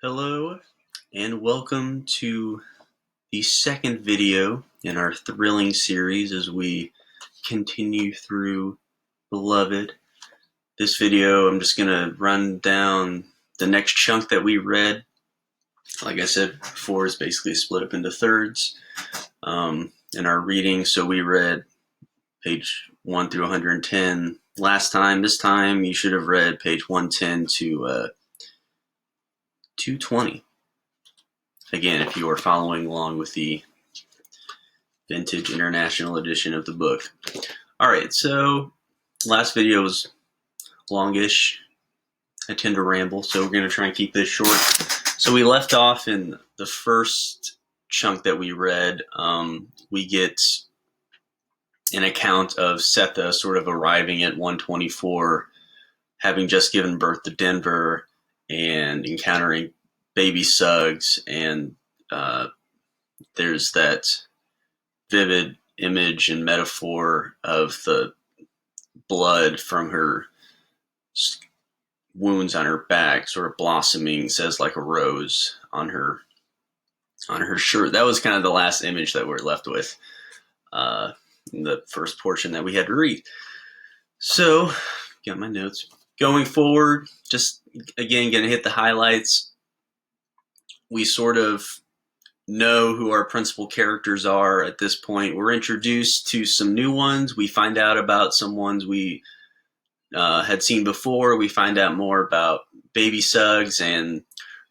Hello and welcome to the second video in our thrilling series as we continue through Beloved. This video, I'm just going to run down the next chunk that we read. Like I said before, is basically split up into thirds in our reading. So we read page 1 through 110 last time. This time you should have read page 110 to 220. Again, if you are following along with the Vintage International Edition of the book. Alright, so last video was longish. I tend to ramble, so we're going to try and keep this short. So we left off in the first chunk that we read. We get an account of Setha sort of arriving at 124, having just given birth to Denver, and encountering baby Suggs, and there's that vivid image and metaphor of the blood from her wounds on her back sort of blossoming, says like a rose on her shirt. That was kind of the last image that we're left with in the first portion that we had to read. So, got my notes. Going forward, just again going to hit the highlights. We sort of know who our principal characters are at this point. We're introduced to some new ones. We find out about some ones we had seen before. We find out more about Baby Suggs and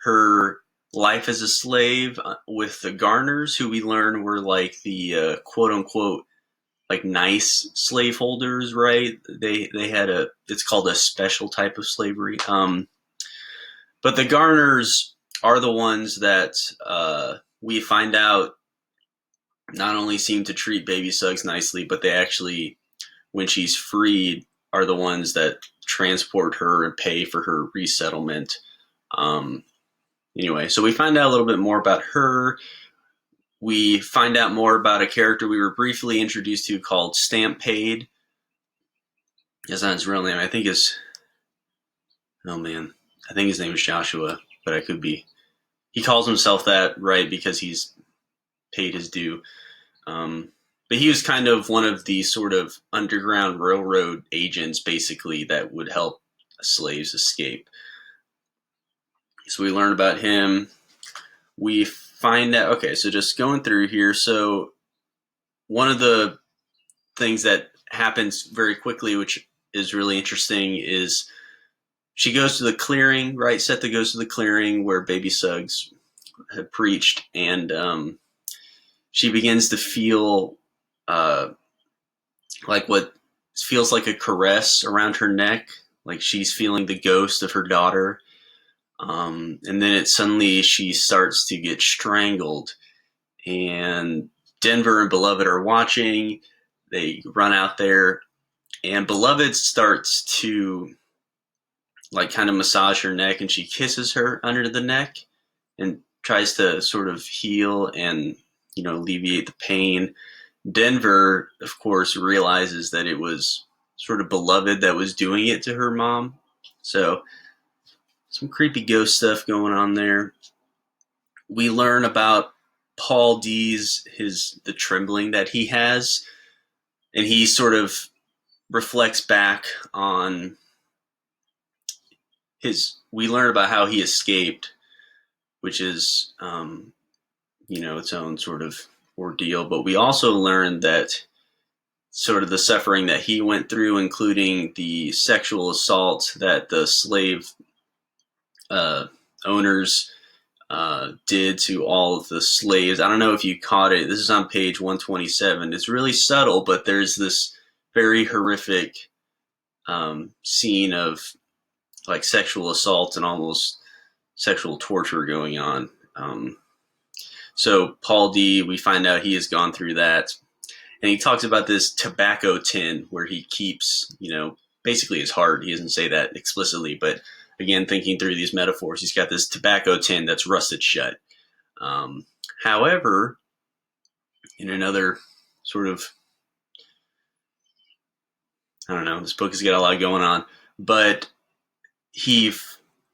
her life as a slave with the Garners, who we learn were like the quote-unquote like nice slaveholders, right? They had it's called a special type of slavery. But the Garners are the ones that we find out not only seem to treat Baby Suggs nicely, but they actually, when she's freed, are the ones that transport her and pay for her resettlement. Anyway, so we find out a little bit more about her. We find out more about a character we were briefly introduced to called Stampede. That's not his real name. I think his name is Joshua, but I could be. He calls himself that, right, because he's paid his due. But he was kind of one of the sort of underground railroad agents, basically, that would help slaves escape. So we learn about him. We find out, okay, so just going through here. So one of the things that happens very quickly, which is really interesting, is she goes to the clearing, right? Setha goes to the clearing where Baby Suggs had preached, and she begins to feel like what feels like a caress around her neck, like she's feeling the ghost of her daughter. And then suddenly she starts to get strangled, and Denver and Beloved are watching. They run out there, and Beloved starts to like kind of massage her neck, and she kisses her under the neck and tries to sort of heal and, alleviate the pain. Denver, of course, realizes that it was sort of Beloved that was doing it to her mom. So some creepy ghost stuff going on there. We learn about Paul D's the trembling that he has, and he sort of reflects back on we learn about how he escaped, which is its own sort of ordeal. But we also learn that sort of the suffering that he went through, including the sexual assault that the slave owners did to all of the slaves. I don't know if you caught it. This is on page 127. It's really subtle, but there's this very horrific scene of like sexual assault and almost sexual torture going on. So Paul D, we find out he has gone through that. And he talks about this tobacco tin where he keeps, basically his heart. He doesn't say that explicitly, but again, thinking through these metaphors, he's got this tobacco tin that's rusted shut. However, in another sort of, I don't know, this book has got a lot going on, but he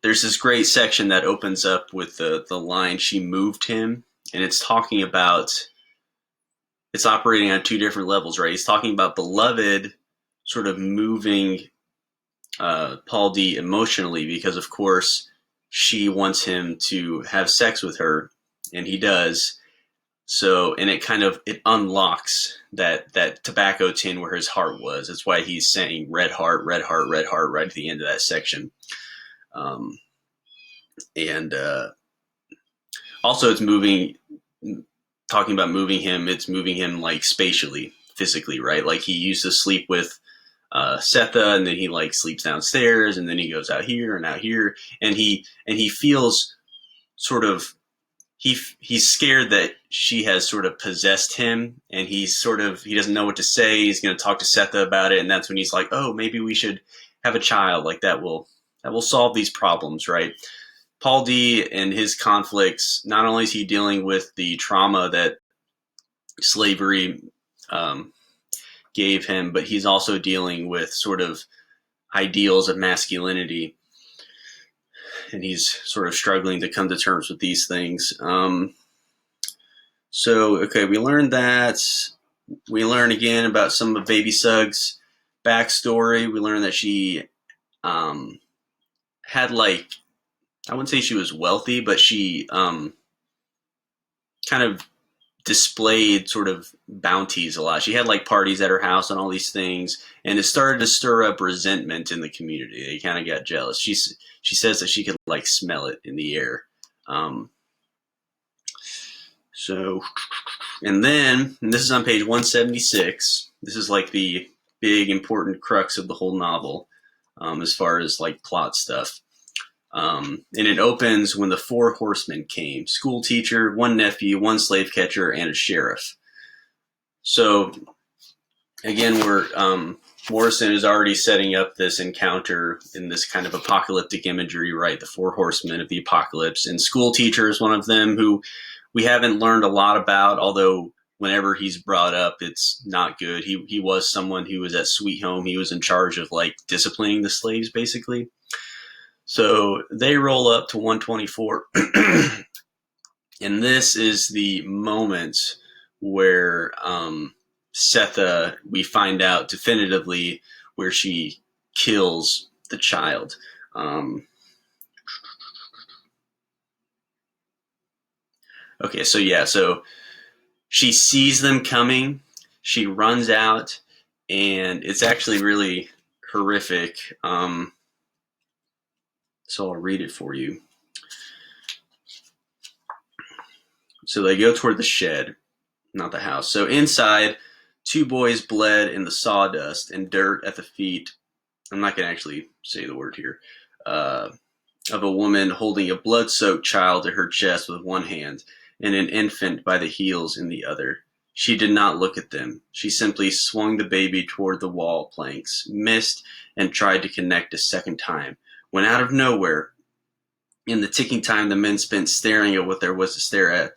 there's this great section that opens up with the line, "She moved him," and it's talking about, it's operating on two different levels, right? He's talking about Beloved sort of moving Paul D emotionally because, of course, she wants him to have sex with her, and he does. So, and it unlocks that tobacco tin where his heart was. That's why he's saying red heart, red heart, red heart right at the end of that section. And also, it's talking about moving him. It's moving him like spatially, physically, right? Like he used to sleep with Setha, and then he like sleeps downstairs, and then he goes out here and out here, and he feels sort of he's scared that she has sort of possessed him, and he doesn't know what to say. He's going to talk to Setha about it, and that's when he's like, oh, maybe we should have a child. Like that will solve these problems, right? Paul D and his conflicts, not only is he dealing with the trauma that slavery gave him, but he's also dealing with sort of ideals of masculinity, and he's sort of struggling to come to terms with these things. Okay, we learned that. We learn again about some of Baby Sug's backstory. We learn that she had like, I wouldn't say she was wealthy, but she kind of displayed sort of bounties a lot. She had like parties at her house and all these things, and it started to stir up resentment in the community. They kind of got jealous. She says that she could like smell it in the air. And this is on page 176. This is like the big important crux of the whole novel, as far as like plot stuff. And it opens when the 4 horsemen came: school teacher, 1 nephew, 1 slave catcher, and a sheriff. So again, Morrison is already setting up this encounter in this kind of apocalyptic imagery, right? The 4 horsemen of the apocalypse, and school teacher is one of them, who we haven't learned a lot about, although whenever he's brought up, it's not good. He was someone who was at Sweet Home. He was in charge of like disciplining the slaves, basically. So they roll up to 124. And this is the moment where Setha, we find out definitively where she kills the child. Okay, so she sees them coming. She runs out, and it's actually really horrific. So I'll read it for you. So they go toward the shed, not the house. So inside, 2 boys bled in the sawdust and dirt at the feet. I'm not going to actually say the word here. Of a woman holding a blood-soaked child to her chest with one hand and an infant by the heels in the other. She did not look at them. She simply swung the baby toward the wall planks, missed, and tried to connect a second time, when out of nowhere, in the ticking time the men spent staring at what there was to stare at,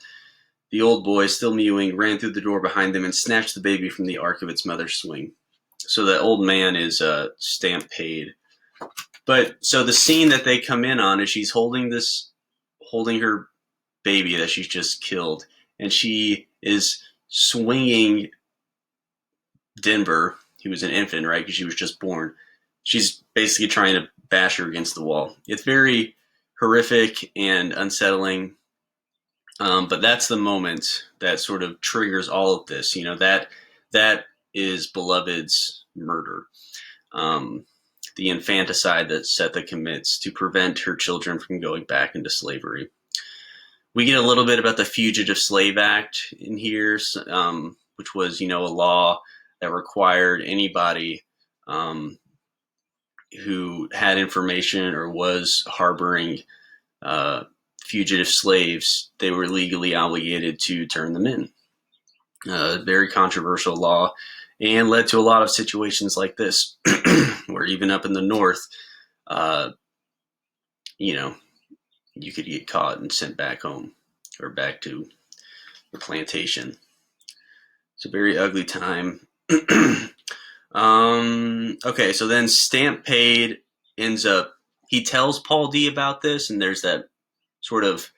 the old boy, still mewing, ran through the door behind them and snatched the baby from the arc of its mother's swing. So the old man is stamp paid. But so the scene that they come in on is she's holding her baby that she's just killed, and she is swinging Denver, who was an infant, right, because she was just born. She's basically trying to bash her against the wall. It's very horrific and unsettling, but that's the moment that sort of triggers all of this. You know, that is Beloved's murder. The infanticide that Setha commits to prevent her children from going back into slavery. We get a little bit about the Fugitive Slave Act in here, which was, a law that required anybody who had information or was harboring fugitive slaves, they were legally obligated to turn them in. Very controversial law, and led to a lot of situations like this, where even up in the north, you could get caught and sent back home or back to the plantation. It's a very ugly time. Okay, so then Stamp Paid ends up he tells Paul D about this, and there's that sort of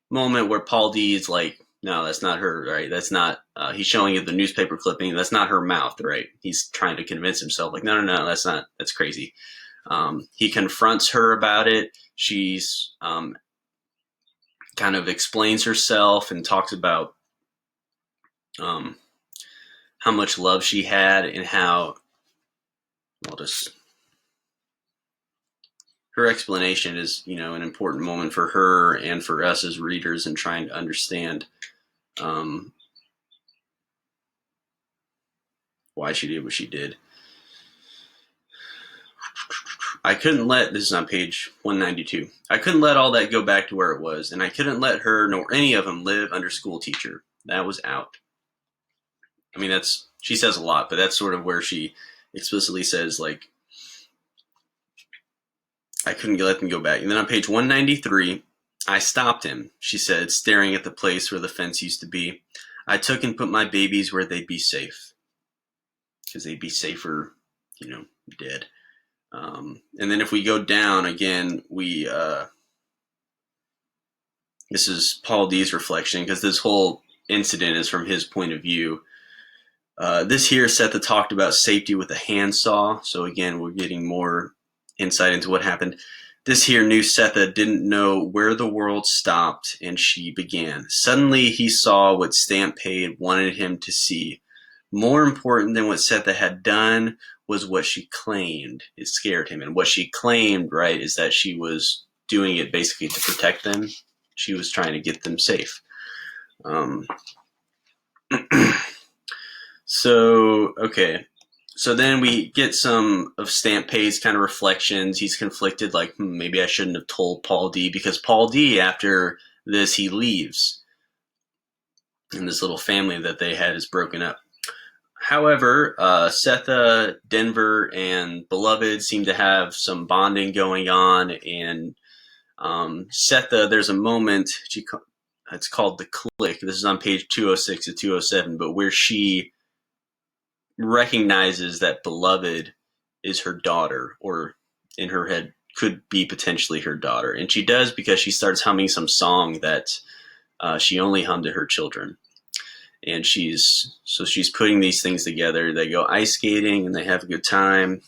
moment where Paul D is like, no, that's not her, right? That's not, he's showing you the newspaper clipping. That's not her mouth, right? He's trying to convince himself, like, no, that's crazy. He confronts her about it. She's kind of explains herself and talks about how much love she had and how, her explanation is, an important moment for her and for us as readers in trying to understand why she did what she did. This is on page 192. I couldn't let all that go back to where it was, and I couldn't let her nor any of them live under school teacher. That was out. I mean, she says a lot, but that's sort of where she explicitly says, like, I couldn't let them go back. And then on page 193, I stopped him, she said, staring at the place where the fence used to be. I took and put my babies where they'd be safe. Because they'd be safer, dead. And then if we go down again, this is Paul D's reflection, because this whole incident is from his point of view. This here, Setha talked about safety with a handsaw. So again, we're getting more insight into what happened. This here knew Setha didn't know where the world stopped and she began. Suddenly he saw what Stampede wanted him to see. More important than what Setha had done was what she claimed. It scared him. And what she claimed, right, is that she was doing it basically to protect them. She was trying to get them safe. So then we get some of Stampede's kind of reflections. He's conflicted, like, maybe I shouldn't have told Paul D, because Paul D, after this, he leaves. And this little family that they had is broken up. However, Setha, Denver, and Beloved seem to have some bonding going on. And Setha, there's a moment, it's called The Click. This is on page 206 to 207, but where she recognizes that Beloved is her daughter, or in her head could be potentially her daughter. And she does, because she starts humming some song that she only hummed to her children. And she's putting these things together. They go ice skating and they have a good time.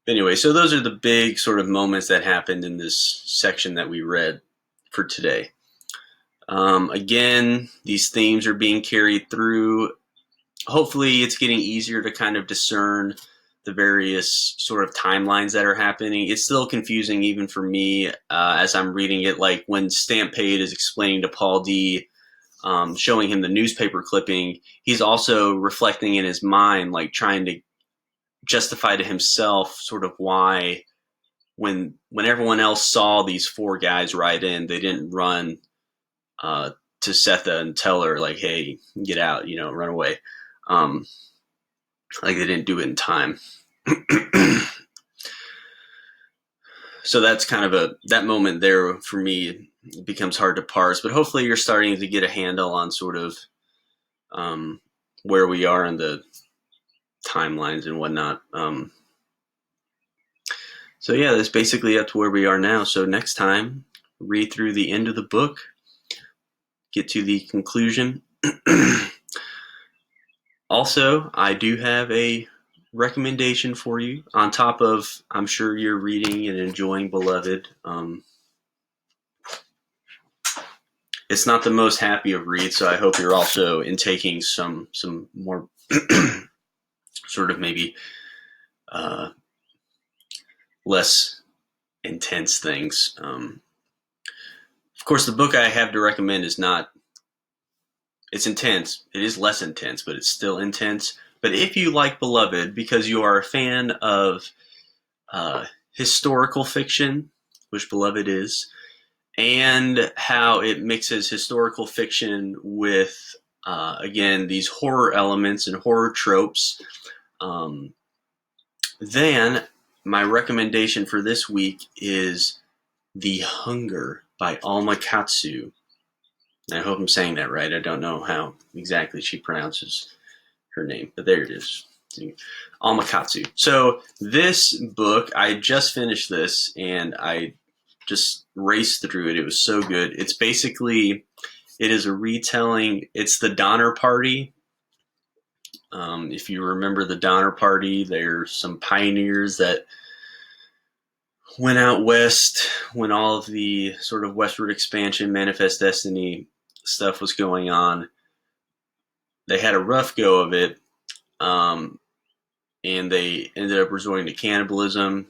Anyway, so those are the big sort of moments that happened in this section that we read for today. Again, these themes are being carried through. Hopefully it's getting easier to kind of discern the various sort of timelines that are happening. It's still confusing even for me as I'm reading it. Like when Stampede is explaining to Paul D, showing him the newspaper clipping, he's also reflecting in his mind, like trying to justify to himself sort of why when everyone else saw these four guys ride in, they didn't run to Setha and tell her, like, hey, get out, run away. Like they didn't do it in time. So that's kind of that moment there for me becomes hard to parse, but hopefully you're starting to get a handle on sort of where we are in the timelines and whatnot. So yeah, that's basically up to where we are now. So next time, read through the end of the book, get to the conclusion. Also, I do have a recommendation for you on top of, I'm sure you're reading and enjoying Beloved. It's not the most happy of reads, so I hope you're also intaking some more sort of maybe less intense things. Of course, the book I have to recommend is not, it's intense. It is less intense, but it's still intense. But if you like Beloved, because you are a fan of historical fiction, which Beloved is, and how it mixes historical fiction with, again, these horror elements and horror tropes, then my recommendation for this week is The Hunger by Alma Katsu. I hope I'm saying that right. I don't know how exactly she pronounces her name, but there it is. Amakatsu. So this book, I just finished this and I just raced through it. It was so good. It's basically, it is a retelling. It's the Donner Party. If you remember the Donner Party, there's some pioneers that went out west when all of the sort of westward expansion, Manifest Destiny stuff was going on. They had a rough go of it, and they ended up resorting to cannibalism.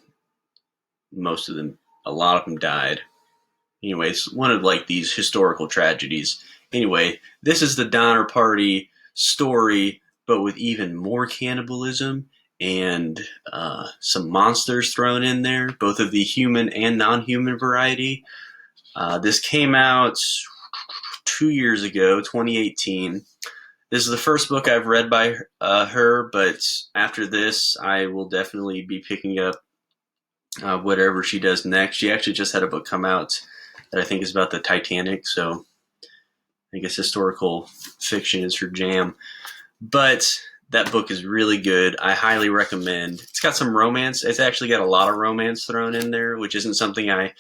Most of them, a lot of them died. Anyway, it's one of like these historical tragedies. Anyway, this is the Donner Party story, but with even more cannibalism and some monsters thrown in there, both of the human and non-human variety. This came out 2 years ago, 2018. This is the first book I've read by her, but after this, I will definitely be picking up whatever she does next. She actually just had a book come out that I think is about the Titanic, so I guess historical fiction is her jam. But that book is really good. I highly recommend. It's got some romance. It's actually got a lot of romance thrown in there, which isn't something I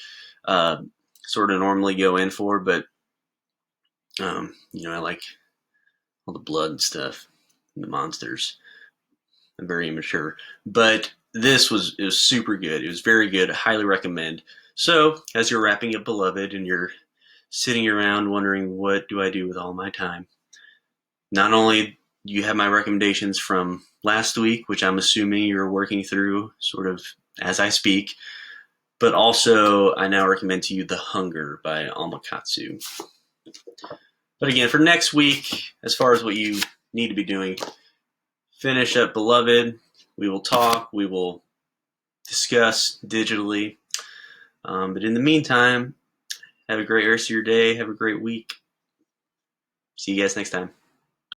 sort of normally go in for, but I like all the blood and stuff, and the monsters. I'm very immature, but it was super good. It was very good. I highly recommend. So, as you're wrapping up Beloved and you're sitting around wondering what do I do with all my time, not only do you have my recommendations from last week, which I'm assuming you're working through sort of as I speak, but also I now recommend to you The Hunger by Amakatsu. But again, for next week, as far as what you need to be doing, finish up Beloved. We will talk. We will discuss digitally. But in the meantime, have a great rest of your day. Have a great week. See you guys next time.